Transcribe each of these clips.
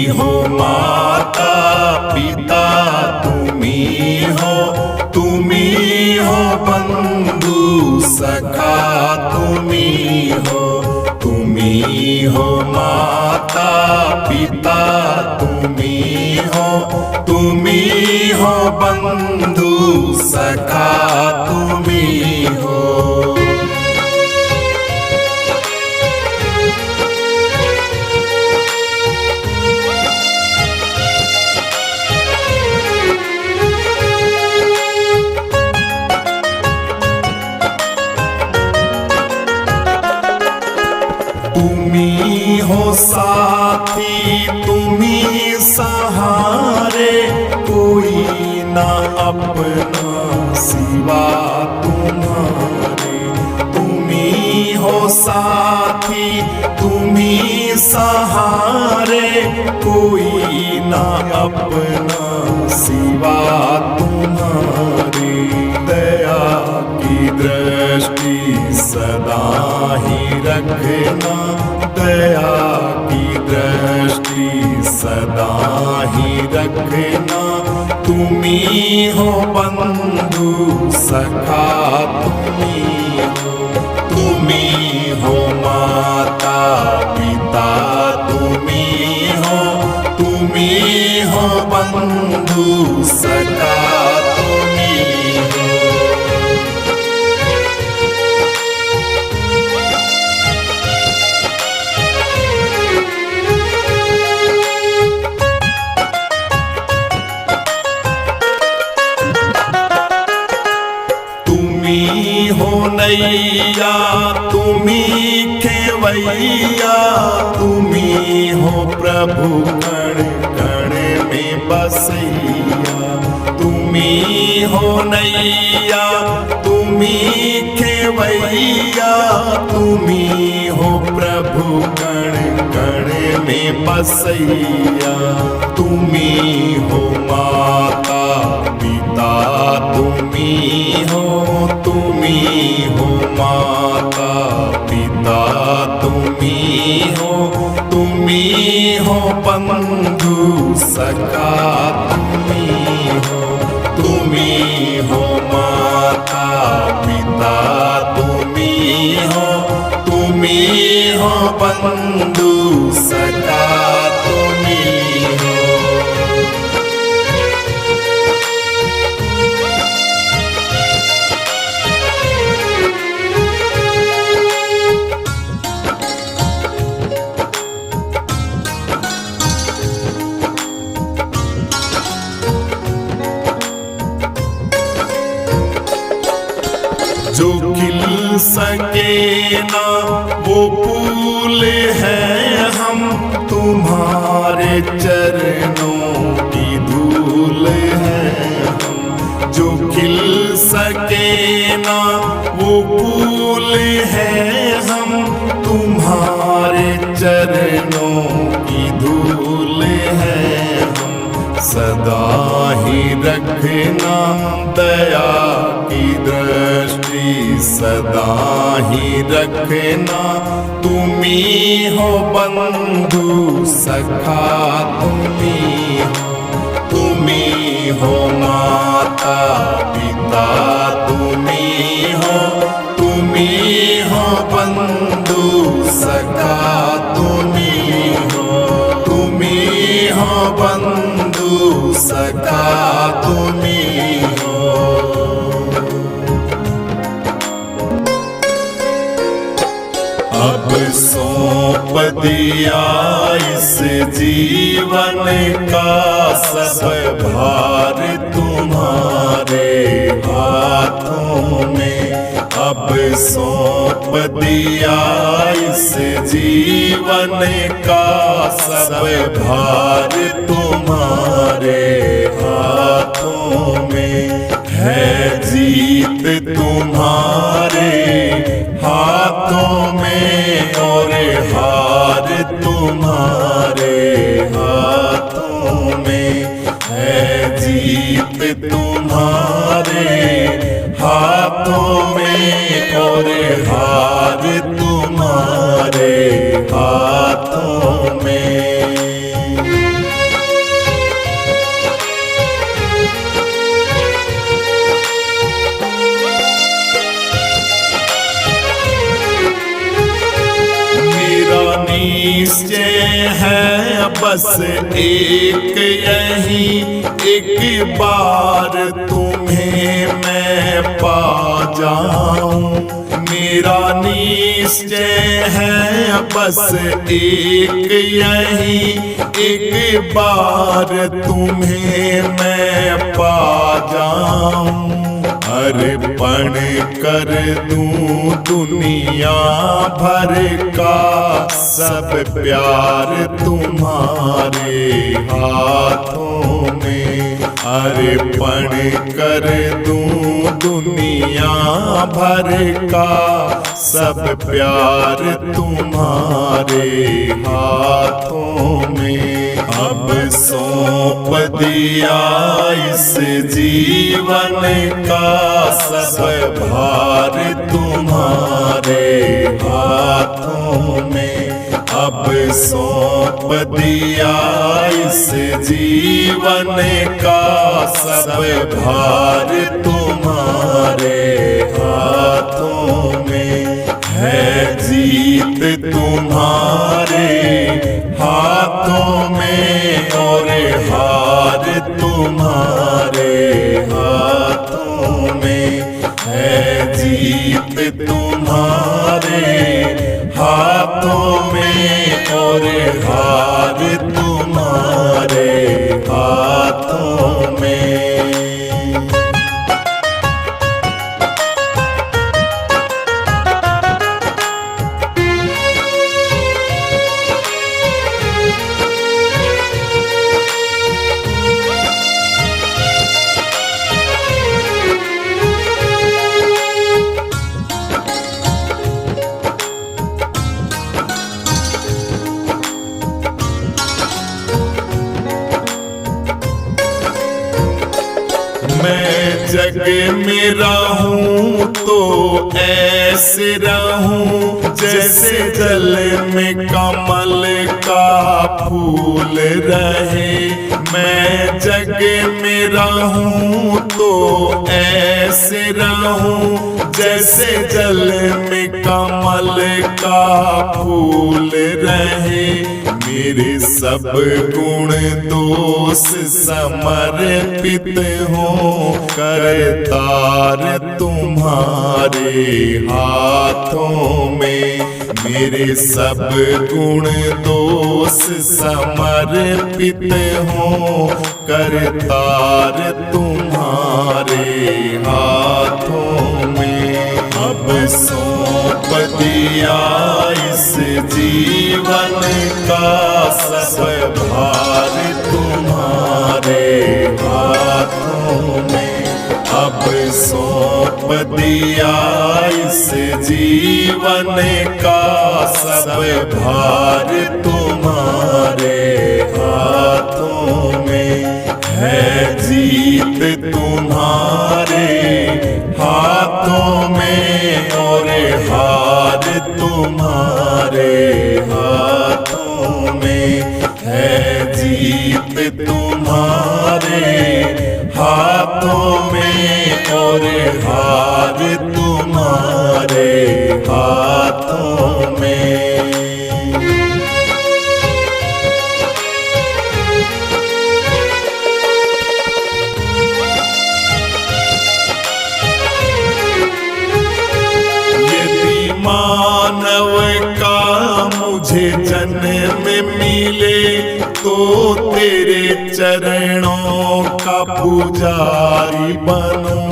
हो माता पिता, तुम्ही हो बंधु सखा, तुम्ही हो माता पिता, तुम्ही हो बंधु सखा, तुम्ही हो। तुम्ही हो साथी, तुम्ही सहारे, कोई ना अपना सिवा तुम्हारे। तुम्ही हो साथी, तुम्ही सहारे, कोई ना अपना सिवा तुम्हारे। दया की दृष्टि सदा ही रखना, दया की दृष्टि सदा ही रखना। तुम्ही हो बंधु सखा, तुम्ही हो माता पिता, तुम्ही हो बंधु सखा, तुम्ही हो। तुम्ही हो नैया, तुम्ही खेवैया, तुम्ही हो प्रभु कण कण में बसैया। तुम्ही हो नैया, तुम्ही खेवैया, तुम्ही हो प्रभु कण कण में बसैया। तुम्ही हो माता पिता, तुम्ही हो माता पिता, तुम्ही हो बंधु सखा, तुम्ही हो माता पिता, तुम्ही हो बंधु सखा, तुम्ही हो। जो खिल सके ना वो फूल है हम, तुम्हारे चरणों की धूल है हम। जो खिल सके ना वो फूल है हम, तुम्हारे चरणों की धूल है हम। सदा ही रखना दया की दृष्टि, सदा ही रखना। तुम्ही हो बंधु सखा, तुम्ही हो माता पिता, तुम्ही हो बंधु सखा, तुम्ही हो बंधु सखा, तुम्ही हो। अब सौंप दिया इस जीवन का सब भार तुम्हारे हाथों में। अब सौंप दिया इस जीवन का सब भार तुम्हारे हाथों में। है जीत तुम्हारे हाथों में और हार तुम्हारे हाथों में। है जीत तुम्हारे हाथों में और हार तुम्हारे हाथों में। बस एक यही एक बार तुम्हें मैं पा जाऊं। मेरा निश्चय है बस एक यही एक बार तुम्हें मैं पा जाऊं। अर्पण कर दूं दुनिया भर का सब प्यार तुम्हारे हाथों में। अर्पण कर दूं दुनिया भर का सब प्यार तुम्हारे हाथों में। अब सौंप दिया इस जीवन का सब भार तुम्हारे हाथों में। अब सौंप दिया इस जीवन का सब भार तुम्हारे हाथों में। है जीत तुम्हारे हाथों में और हार तुम्हारे हाथों में। है जीत तुम्हारे हाथों में और हार तुम्हारे हाथों में। मैं जग में रहूं तो ऐसे रहूं जैसे जल में कमल का फूल रहे। मैं जग में रहूं तो ऐसे रहूं जैसे जल में कमल का फूल रहे। मेरे सब गुण दोष समर्पित हो करतार तुम्हारे हाथों में। मेरे सब गुण दोष समर्पित हो करतार तुम्हारे हाथों में। अब सौंप दिया इस जीवन का सब भार तुम्हारे हाथों में। अब सौंप दिया इस जीवन का सब भार तुम्हारे हाथों में। है जीत तुम्हारे हाथों में और हार तुम्हारे हाथों में। है जीत तुम्हारे हाथों में और हार तुम्हारे हाथों में। मानव का मुझे जन्म मिले तो तेरे चरणों का पुजारी बनूं।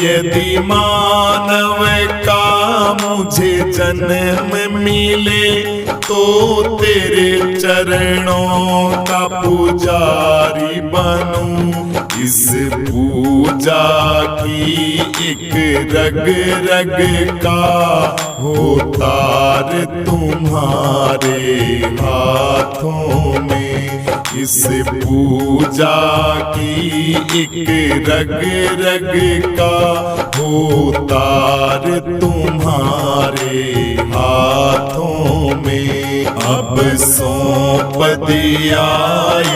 यदि मानव का मुझे जन्म मिले तो तेरे चरणों का पुजारी बनूं। इस पूजा की एक रग रग का हो तार तुम्हारे हाथों में। इस पूजा की एक रग रग का हो तार तुम्हारे हाथों में। अब सौंप दिया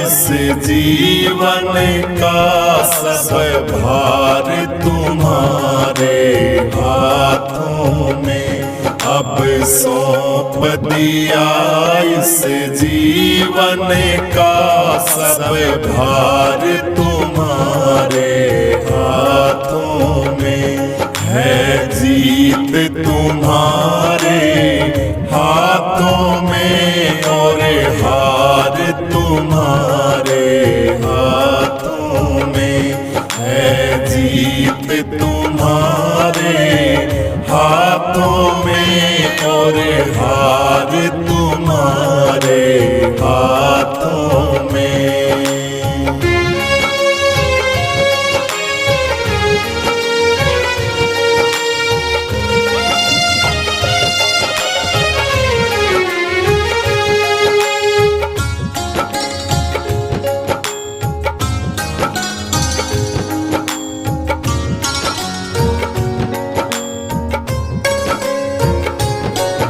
इस जीवन का सब भार तुम्हारे हाथों में। अब सौंप दिया इस जीवन का सब भार तुम्हारे हाथों में है, जीत तुम्हारे हाथों में और हार तुम्हारे हाथों में है, जीत तुम्हारे हाथों में और हार तुम्हारे हाथों में।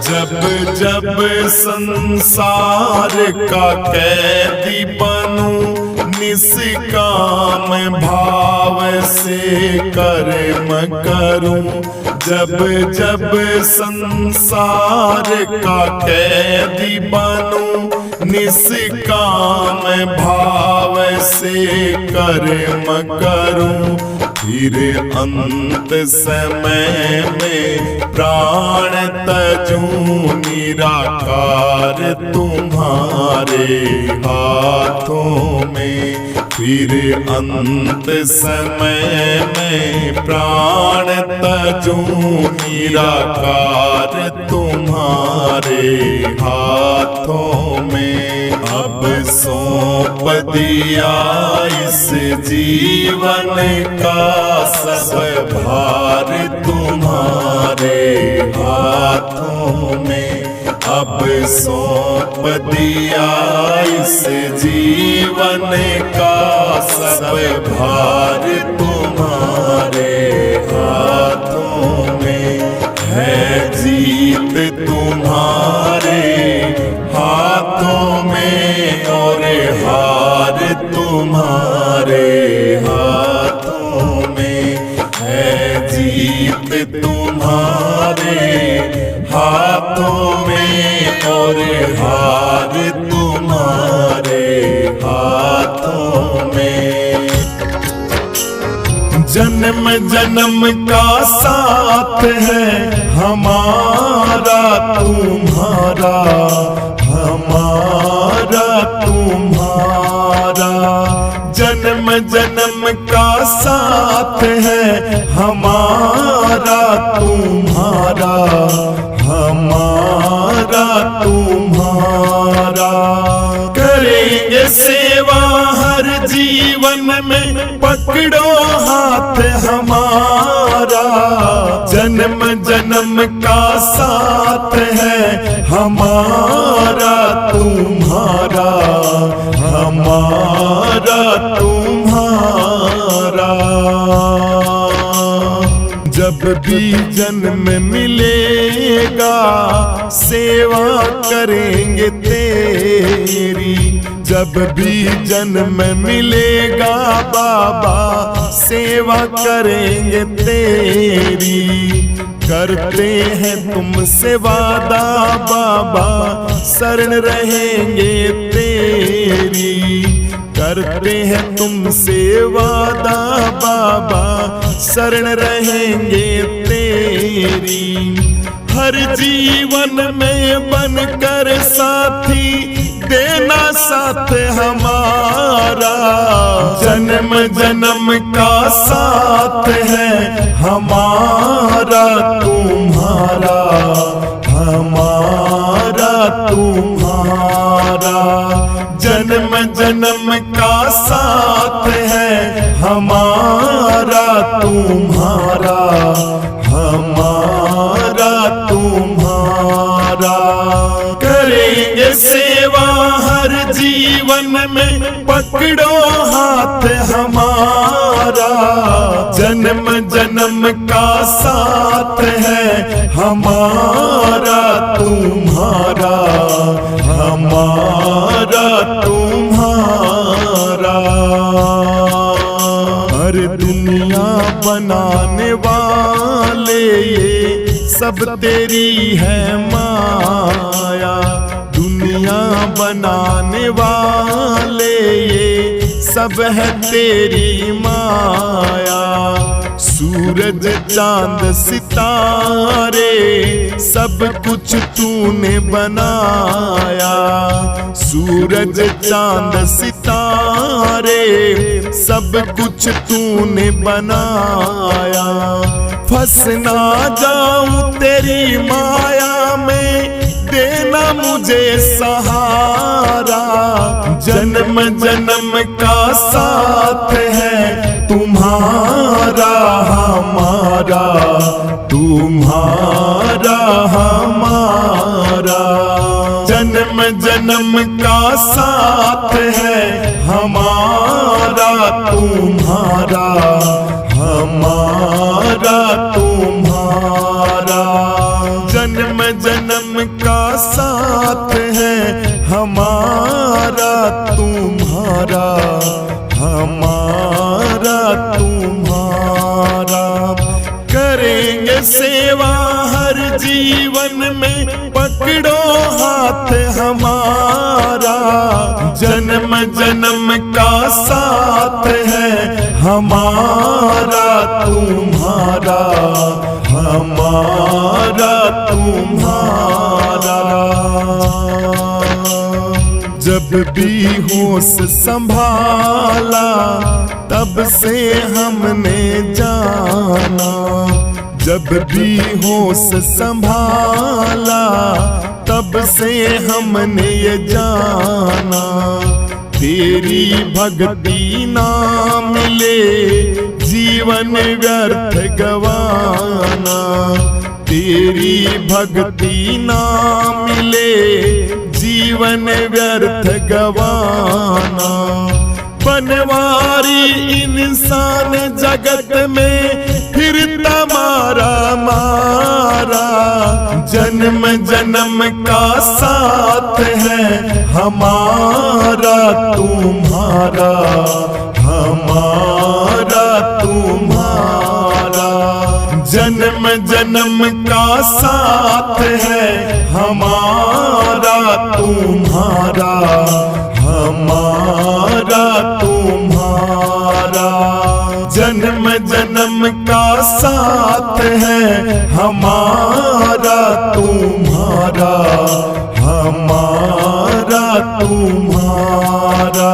जब जब संसार का कैदी बनूं, निष्काम भाव से कर्म करूं। जब जब संसार का कैदी बनूं, निष्काम भाव से कर्म करूं। फिर अंत समय में प्राण तजूं, निराकार तुम्हारे हाथों में। फिर अंत समय में प्राण तजूं, निराकार तुम्हारे हाथों में। अब सौंप दिया इस जीवन का सब भार तुम्हारे हाथों में। अब सौंप दिया इस जीवन का सब भार तुम्हारे हाथों में है, जीत तुम्हारे हाथों में और हार तुम्हारे हाथों में है, जीत तुम्हारे हाथों में और हार तुम्हारे हाथों में। जन्म जन्म का साथ है हमारा तुम्हारा, हमारा तुम्हारा। जन्म जन्म का साथ है हमारा तुम्हारा, हमारा तुम्हारा। करेंगे सेवा हर जीवन में, पकड़ो हाथ हमारा। जन्म जन्म का साथ है हमारा तुम्हारा, हमारा तुम्हारा। जब भी जन्म मिलेगा सेवा करेंगे तेरी। जब भी जन्म मिलेगा बाबा सेवा करेंगे तेरी। करते हैं तुमसे वादा बाबा शरण रहेंगे तेरी। करते हैं तुमसे वादा बाबा शरण रहेंगे तेरी। हर जीवन में बनकर साथी देना साथ हमारा। जन्म जन्म का साथ है हमारा तुम्हारा, हमारा तुम्हारा। जन्म जन्म का साथ है हमारा तुम्हारा, हमारा तुम्हारा। करेंगे सेवा हर जीवन में, पकड़ो हाथ हमारा। जन्म जन्म का साथ है हमारा तुम्हारा, हमारा तुम्हारा। हर दुनिया बनाने वाले ये सब तेरी है माया, दुनिया बनाने वाले ये सब है तेरी माया। सूरज चांद सितारे सब कुछ तूने बनाया, सूरज चांद सितारे सब कुछ तूने बनाया। फंस ना जाऊं तेरी माया में, देना मुझे सहारा। जन्म जन्म का साथ है तुम्हारा हमारा, तुम्हारा हमारा। जन्म जन्म का साथ है हमारा तुम्हारा, हमारा तुम्हारा। जन्म जन्म का साथ है हमारा तुम्हारा, हमारा तुम्हारा। करेंगे सेवा हर जीवन में, पकड़ो हाथ हमारा। जन्म जन्म का साथ है हमारा तुम्हारा, हमारा तुम्हारा। जब भी होश संभाला तब से हमने जाना, जब भी होश संभाला तब से हमने ये जाना। तेरी भक्ति ना मिले जीवन व्यर्थ गवाना, तेरी भक्ति ना मिले जीवन व्यर्थ गवाना। बनवारी इंसान जगत में फिरता मारा मारा। जन्म जन्म का साथ है हमारा तुम्हारा, हमारा तुम्हारा। जन्म जन्म का साथ है हमारा तुम्हारा, हमारा तुम्हारा। जन्म जन्म का साथ है हमारा तुम्हारा, हमारा तुम्हारा।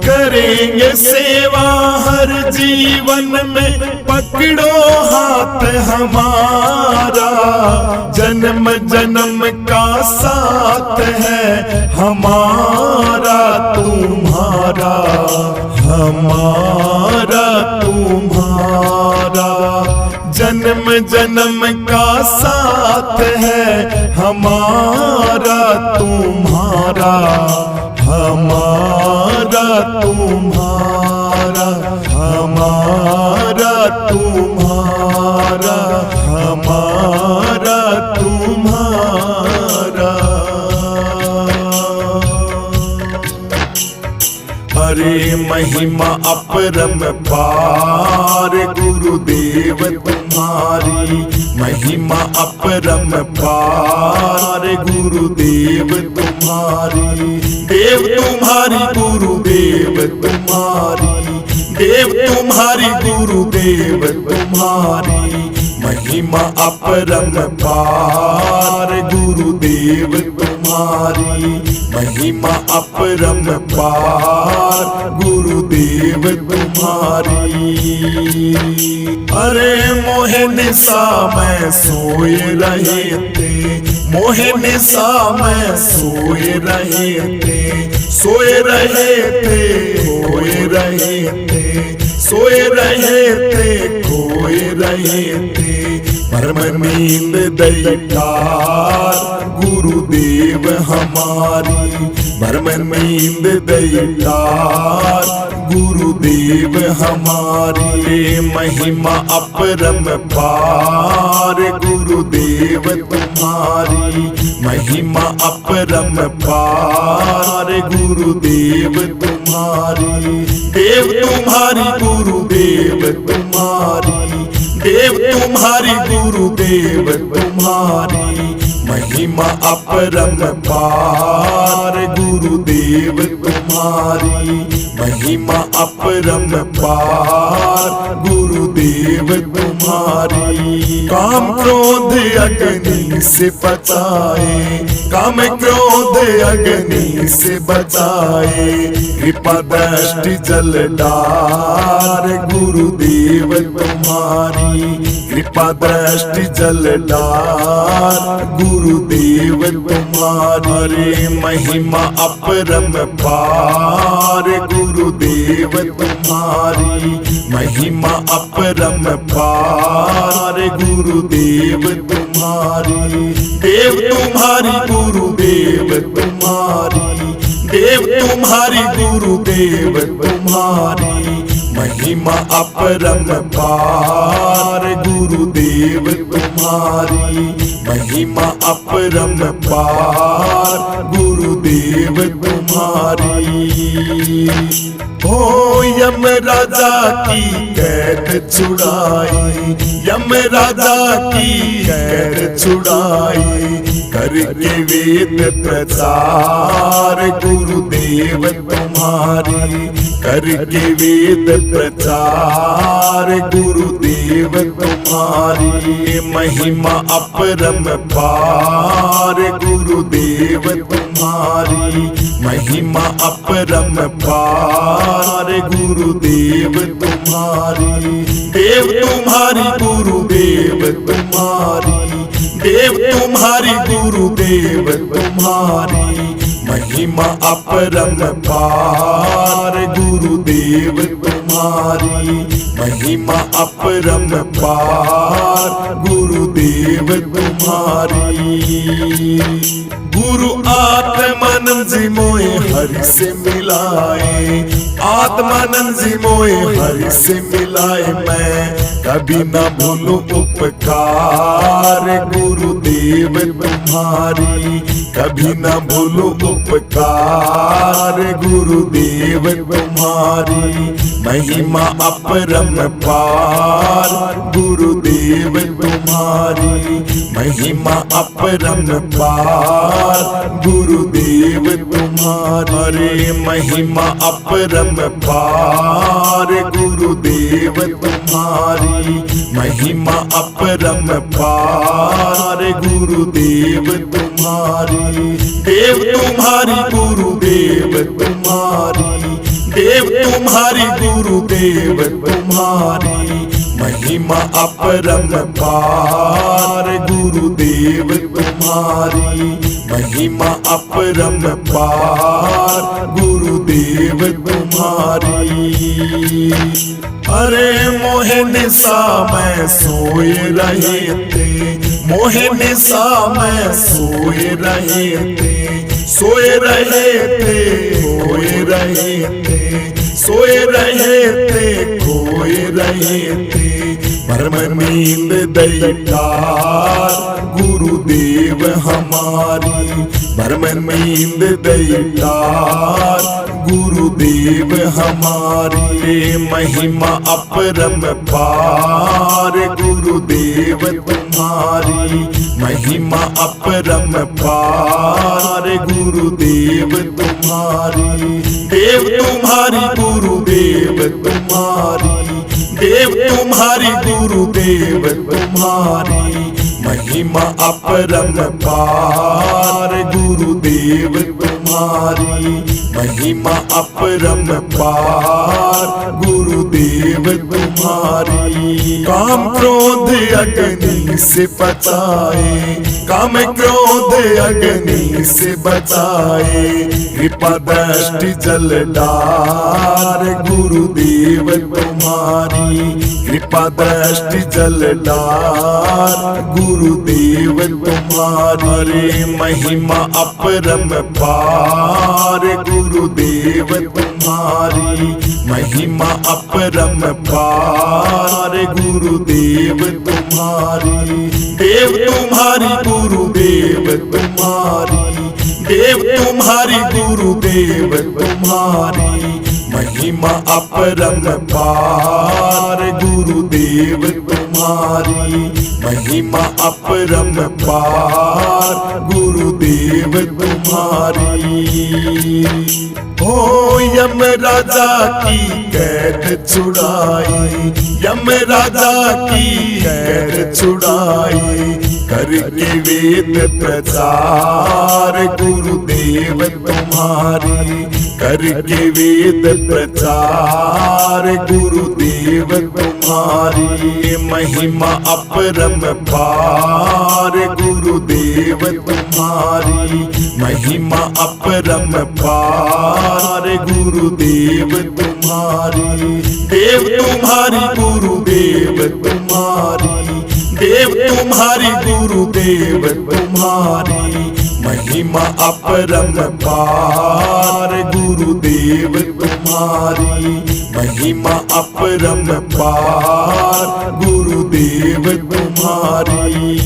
करेंगे सेवा हर जीवन में, पकड़ो हाथ हमारा। जन्म जन्म का साथ है हमारा तुम्हारा, हमारा तुम्हारा। जन्म जन्म का साथ है हमारा तुम्हारा, हमारा तुम्हारा, हमारा तुम्हारा, हमारा तुम्हारा। अरे महिमा अपरम पार गुरुदेव तुम्हारी, महिमा अपरम पार गुरुदेव तुम्हारी। देव तुम्हारी गुरुदेव तुम्हारी, देव तुम्हारी गुरुदेव तुम्हारी। महिमा अपरम पार गुरुदेव तुम्हारी, महिमा अपरम पार गुरुदेव तुम्हारी। अरे मोहे निशा में सोए रहे थे, मोहे निशा में सोए रहे थे, सोए रहे थे, खोए रहे थे, सोए रहे थे, खोए रहे थे। परम नींद दैतार गुरुदेव हमारी, परम नींद दैतार गुरुदेव हमारी। महिमा अपरम पार गुरुदेव तुम्हारी, महिमा अपरम पार गुरुदेव तुम्हारी। देव तुम्हारी गुरुदेव तुम्हारी, देव तुम्हारी गुरुदेव तुम्हारी महिमा अपरंपार गुरुदेव तुम्हारी महिमा अपरंपार गुरुदेव तुम्हारी। काम क्रोध अग्नि से बचाए काम क्रोध अग्नि से बचाए कृपा दृष्टि जलधार गुरुदेव तुम्हारी कृपा दृष्टि जलधार गुरुदेव तुम्हारी महिमा अपरंपार गुरुदेव तुम्हारी महिमा अपरंपार गुरुदेव तुम्हारी। देव तुम्हारी गुरुदेव तुम्हारी देव तुम्हारी गुरुदेव तुम्हारी महिमा अपरंपार गुरुदेव तुम्हारी महिमा अपरंपार गुरुदेव तुम्हारी। हो यम राजा की कैद छुड़ाई यम राजा की कैद छुड़ाई करके वेद प्रचार गुरुदेव तुम्हारी करके वेद प्रचार गुरुदेव तुम्हारी महिमा अपरंपार गुरुदेव तुम्हारी महिमा अपरंपार गुरुदेव तुम्हारी। देव तुम्हारी गुरुदेव तुम्हारी देव तुम्हारी गुरुदेव तुम्हारी महिमा अपरंपार गुरुदेव तुम्हारी महिमा अपरंपार गुरुदेव तुम्हारी। गुरु आत्मानंद जी मोए हरि से मिलाए आत्मानंद जी मोए हरि से मिलाए मैं कभी ना भूलूं उपकार गुरुदेव तुम्हारी कभी ना भूलूं उपकार गुरुदेव तुम्हारी महिमा अपरंपार गुरुदेव तुम्हारी महिमा अपरंपार गुरुदेव तुम्हारी महिमा अपरंपार गुरुदेव तुम्हारी महिमा अपरंपार गुरुदेव तुम्हारी। देव तुम्हारी गुरुदेव तुम्हारी देव तुम्हारी गुरुदेव तुम्हारी महिमा अपरंपार गुरुदेव तुम्हारी महिमा अपरंपार गुरुदेव तुम्हारी। अरे मोहे निशा में सोए रहे थे मोहे निशा में सोए रहे थे सोए रहे थे खोए रहे थे सोए रहे थे खोए रहे थे भ्रम नींद दैतार गुरुदेव हमारी भ्रम नींद दैतार गुरुदेव हमारी महिमा अपरंपार गुरुदेव तुम्हारी महिमा अपरंपार गुरुदेव तुम्हारी। देव तुम्हारी गुरुदेव तुम्हारी देव तुम्हारी गुरुदेव तुम्हारी महिमा अपरंपार गुरुदेव तुम्हारी महिमा अपरंपार गुरुदेव तुम्हारी। काम क्रोध अग्नि से बचाए काम क्रोध अग्नि से बचाए कृपा दृष्टि जलधार गुरुदेव तुम्हारी कृपा दृष्टि जलधार गुरुदेव तुम्हारी महिमा अपरंपार गुरुदेव तुम्हारी महिमा अपरंपार गुरुदेव तुम्हारी। देव तुम्हारी गुरुदेव तुम्हारी देव तुम्हारी गुरुदेव तुम्हारी महिमा अपरम पार गुरुदेव तुम्हारी, महिमा अपरम पार गुरुदेव तुम्हारी। हो यम राजा की कैद छुड़ाई, यम राजा की कैद छुड़ाई, करके वेद प्रचार गुरुदेव तुम्हारी, करके वेद प्रचार गुरुदेव तुम्हारी। महिमा अपरम पार गुरुदेव तुम्हारी, महिमा अपरम पार गुरुदेव तुम्हारी। देव तुम्हारी गुरुदेव तुम्हारी, देव तुम्हारी गुरुदेव तुम्हारी, महिमा अपरम पार गुरुदेव तुम्हारी, महिमा अपरम पार गुरुदेव तुम्हारी।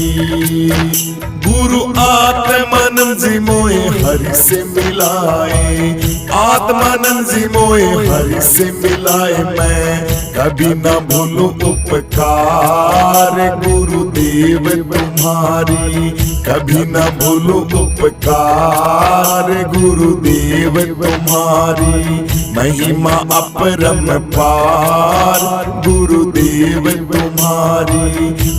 गुरु आत्मानंद जी मोए हरि से मिलाए, आत्मानंद जी मोए हरि से मिलाए, मैं कभी न भूलूं उपकार गुरुदेव तुम्हारी, कभी न भूलूं उपकार गुरुदेव तुम्हारी। महिमा अपरम पार गुरुदेव तुम्हारी,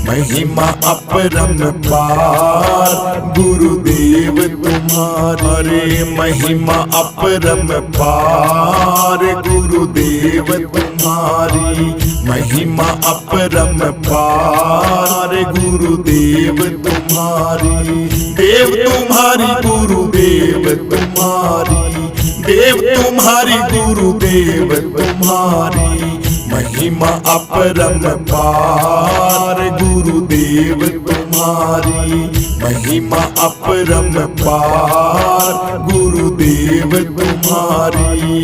महिमा अपरम पार गुरुदेव तुम्हारे। महिमा अपरम पार गुरुदेव तुम्हारी, महिमा अपरम पार गुरुदेव तुम्हारी। देव तुम्हारी गुरुदेव तुम्हारी, देव तुम्हारी गुरुदेव तुम्हारी, महिमा अपरम पार गुरुदेव तुम्हारी, महिमा अपरम पार गुरुदेव तुम्हारी।